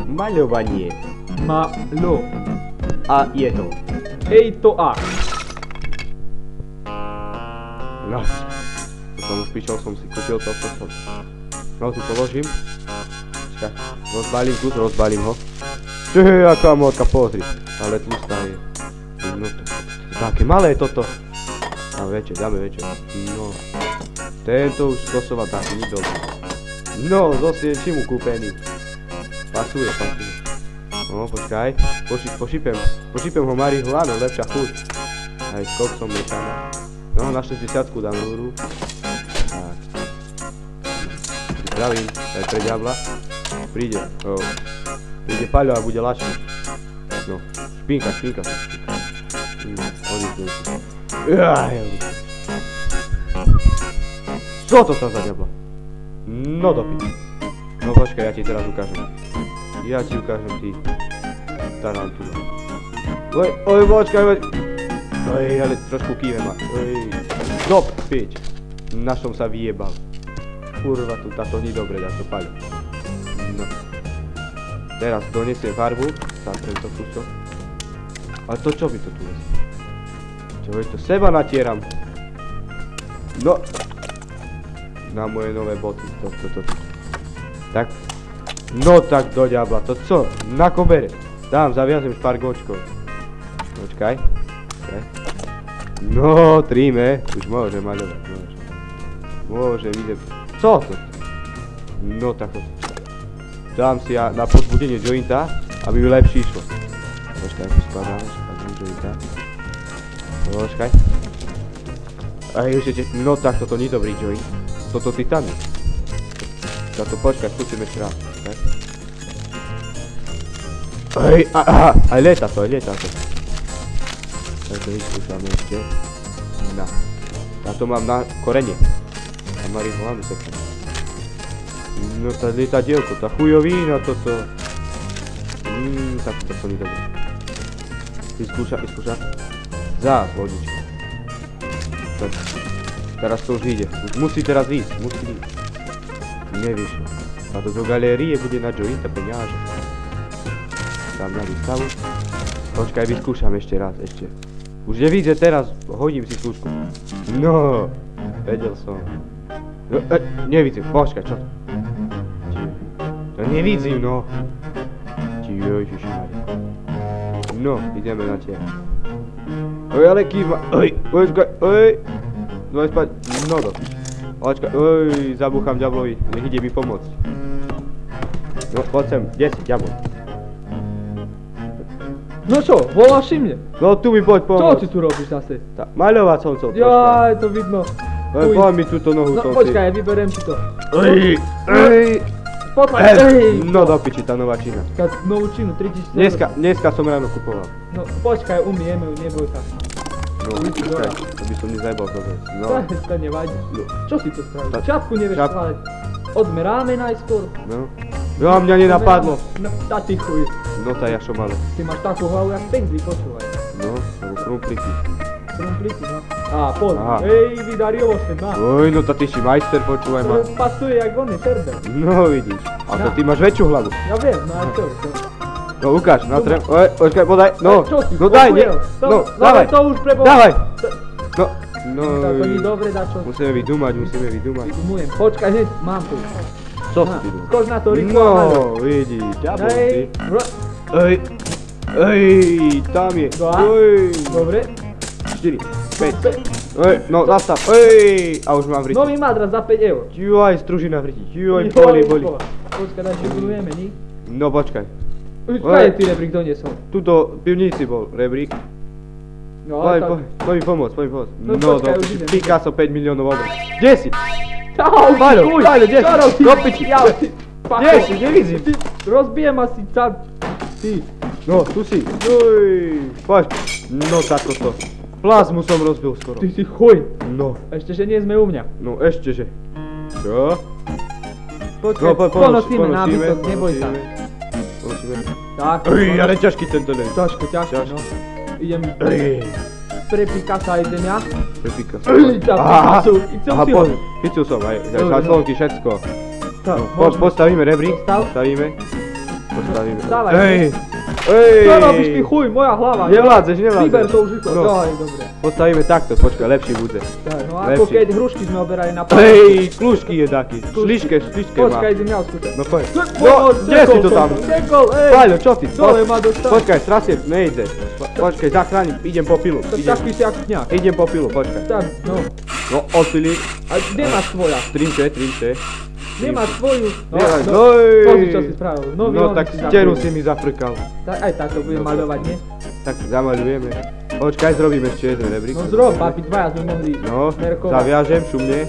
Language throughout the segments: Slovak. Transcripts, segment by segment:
Maľovanie. Malo. A je to. Ej to a. No. Som už pičol, som si kúpil toto som. No tu položím. Čakaj, rozbalím ho. Čej, aká módka, pozri. Ale tlustá je. No to. Také malé toto. Dáme väčšie. No. Tento už skosovať taký dobrý. No, zase je čím ukúpený. Pasuje. No, počkaj. Pošípem ho marihuánu, lepšia chuť. Aj s koksom miešaná. No, na 60-ku dám hru. Tak. Zdravím, aj pre diabla. Príde Paľo a bude ľahšie. No, špinka. Odísť. Čo to sa za diabla? No do piči. No počkaj, ja ti teraz ukážem. Ty tarantula. Oj, počkaj. Oj, ale trošku kýve ma. Oj, do pič. Na som sa vyjebal. Kurva, tu táto nie dobre dá to Paľo. No. Teraz donesiem farbu. Zatrem to kúso. Ale to čo by to tu je? Čo veď to seba natieram. No. Na moje nové boty. To. Tak. No tak do diabla. To co? Na kobere. Dám, zaviazem špargočkou. Počkaj. No, tríme. Už môže maľovať. Môže vidieť. Co to? No tak to. Dám si ja na pozbudenie jointa, aby mi lepšie išlo. Počkaj, tu skladáme jointa. Počkaj. Aj ešte, no tak toto nie dobrý joint. Toto titany. Za to počkaj, skúsim ešte raz. Aj lieta to. Tak to vyskúšame ešte. Na. Ja to mám na korene. Na marihuanu sekám. No tá lietadielko, tá chujovína toto. Tak to nie dobré. Vyskúša. Zás, vodička. Teraz to už ide. Musí teraz ísť. Nevyšlo. A do galérie bude na jointa peniaže. Dám na výstavu. Počkaj, vyskúšam ešte raz, Už nevidie teraz, hodím si skúšku. No, vedel som. Nevidím, počkaj, čo to? To nevidím, no. Ježišmarja. No, ideme na teba. Oj, ale kýva. Počkaj. Dvaj spať. No do. Počkaj. Zabúcham ďablovi. Nech ide mi pomôcť. No, poď sem. Kde si, ďablo? No čo, voláš si mne? No, tu mi poď pomôcť. Čo ty tu robíš zase? Maľovať som troška. Jaj, to vidno. Poď mi túto nohu. No, počkaj, vyberiem si to. Poďme, no do piči, tá nová čína. Novú čínu, 3000. Dneska som ráno kupoval. No, počkaj, umieme ju, neboj sa. No, počkaj, to by som nezajebal to vec. No. To nevadí. Čo si to spravil? Čapku nevieš skladať. Odmeráme najskôr. No. No, mňa nenapadlo. No, tá ty chuj. No, tá ja šom ale. Ty máš takú hlavu, jak penzli, počúvaj. No, alebo krumpliky. Krumpliky, no. Á, poď. Vydarilo sa, má. Oj, no to ty si majster, počúvaj ma. Pasuje jak on je serber. No, vidíš. A to ty máš väčšiu hlavu. Ja viem, no a čo? No, ukáž, natrem. Počkaj, podaj. No, no daj, nie. No, dávaj. To už preboha. Dávaj. No, to nie dobre, dačo. Musíme vydumať. Vydumujem, počkaj, hneď, mám tu. Co si ty dúmaš? Skoč na to rýchlo. No, vidíš, ďabol ty. Tam je. Dobre. 4, 5. No, zastav. A už mám v ryti. Nový madras za 5 eur. Juaj, stružina v ryti. Juaj, boli. Počkaj, daj, že budujeme, ní? No, počkaj. Kaj je ty rebrík doniesol? Tuto v pivnici bol rebrík. No, ale tak... Poď mi pomôcť. No, počkaj, už idem. Picasso 5 miliónov obrad. Kde si? Paľo, kde si? Do piči. Kde si? Nevidím. Rozbijem asi sám. Ty. No, tu si. Poď. No, tako to. Plazmu som rozbil skoro. Ty si chuj. No. Ešte, že nie sme u mňa. No, ešte, že. Čo? Počkaj, ponosíme nábytok, neboj sa. Tak. Ale ťažký tento deň. Ťažko, no. Idem. Pre Picassa idem ja. Pre Picassa. Aha, chytil som aj salonky, všetko. Postavíme rebrík. Stavíme. Postavíme. Dávaj. Ej! Čo robíš ty chuj, moja hlava? Nevládzeš. Vyber to už rýchlo. No. Aj, dobre. Postavíme takto, počkaj, lepší bude. Tak, no ako Lepší. keď hrušky sme oberali na pamäť. Ej, kľúčky je taký. Šliške má. Počkaj, idem ja skúšať. No poď. No, kde si to tam? Sekol, ej! Paľo, čo ty? Dole ma dostal. Počkaj, strasie, nejde. Počkaj, zachránim, idem po pilu. Taký si ako kňak. Idem po pilu, počkaj. Tak, no. No, odpili. A kde máš tvoja? Trinče. Kde máš tvoju? No, Pozri, čo si spravil. Nový no on tak si steru zakrútil. si mi zafrkal. Tak, aj tak to budem maľovať, nie? Tak zamaľujeme. Počkaj, zrobíme ešte jeden rebrík. No zrob, papi, dvaja sme mohli No, merkovať. zaviažem šumne.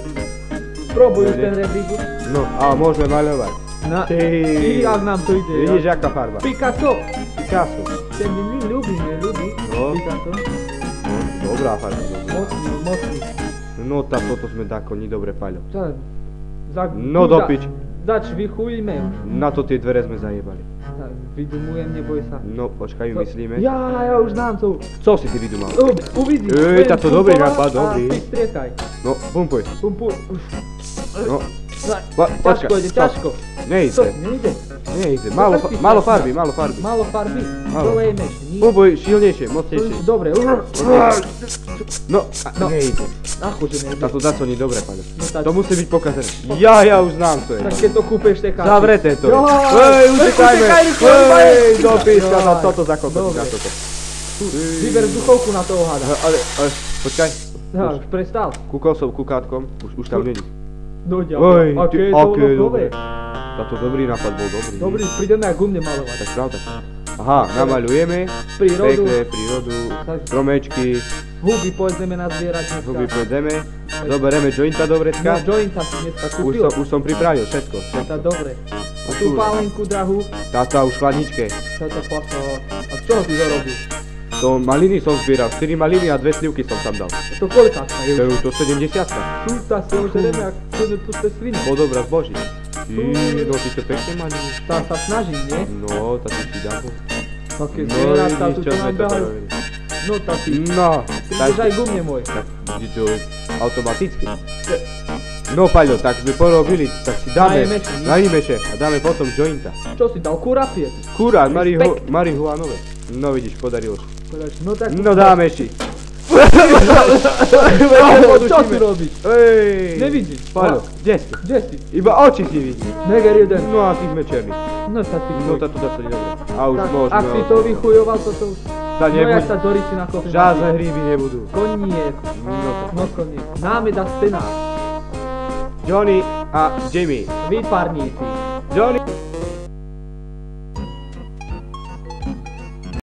Sprobuj už Ne. ten rebrík. No, a môžeme maľovať. Ty, ak nám to ide. Vidíš, aká farba? Picasso. Picasso. Ten mi ľubí. No. Picasso. No, dobrá farba. dobrá. Mocný. No, toto sme dáko, dobre, Paľo. No, No do piči. Začvichujme už. Na to tie dvere sme zajebali. Vydumujem, neboj sa. No, počkaj, myslíme. Ja už znám to. Co si ty vydumal? Uvidíš. Ej, budem táto dobrý pumpovať nápad, a dobrý. ty striekaj. No, pumpuj. Pumpuj. No, Ťažko ide, ťažko. nejde. Nejde. Nejde. Málo farby. Málo farby. Málo. Dolejme ešte. Pumpuj, silnejšie, mocnejšie. Dobre. No, No. nejde. Akože nejde. Táto daco nie dobre, Paľo. No tak- To musí byť pokazené. Ja už znám to je. Tak keď to kúpeš, teká. Zavreté to je. Joj, Ej, utekajme. utekaj, rýchlo, Ej, do rýchlo. píska, na Joj, toto za kokos, dobre. na toto. Vyber vzduchovku na toho hada. Ale, počkaj. Už prestal. Kukátkom, už tam není. No ďalej. Oj, Aké je aké to dobre. nové. Táto dobrý nápad bol dobrý. Dobrý, prídeme aj gumne malovať. Tak pravda. Aha, namaľujeme. Prírodu. Pekné prírodu, stromečky, Huby pôjdeme nazbierať dneska. huby pôjdeme. Zoberieme jointa do No, vrecka. jointa si dneska kúpil. Už som pripravil všetko. Tá dobre. A tú tu- pálenku drahú, Táto už v chladničke. táto paso. A z čoho si zarobil? To maliny som zbieral, 4 maliny a 2 slivky som tam dal. To koľkátka je To už? je už to 70. Tu tá si ožereme, ak chceme tu ste svine. Bol dobrá zboží. No ty to pekne maliny. Tá sa snaží, nie? No, tá si dám. Také No, zvieratá tu vidíš, čo čo sme nám to behajú. porobili. No tá si. No, Prídeš aj gumne môj. tak ide to automaticky. No Paľo, tak sme porobili, tak si dáme najmeše a dáme potom jointa. Čo si dal, kurapie? Kurá, Respekt. marihuanové. No vidíš, podarilo sa. No tak... No dáme si. Čo si robíš? Ej, Nevidíš? Paľo, kde si? Kde si? Iba oči si vidíš. Neger jeden. No a ty sme černí. No tá si. No táto dá sa dobre. A už Tak, môžeme. ak si to vychujoval, to... Sa No jak nebude. sa Dory si na kofe. Žádne hríby nebudú. Koniec. No to. No koniec. Námeda scenár. Johnny a Jimmy. Výtvarníci. Johnny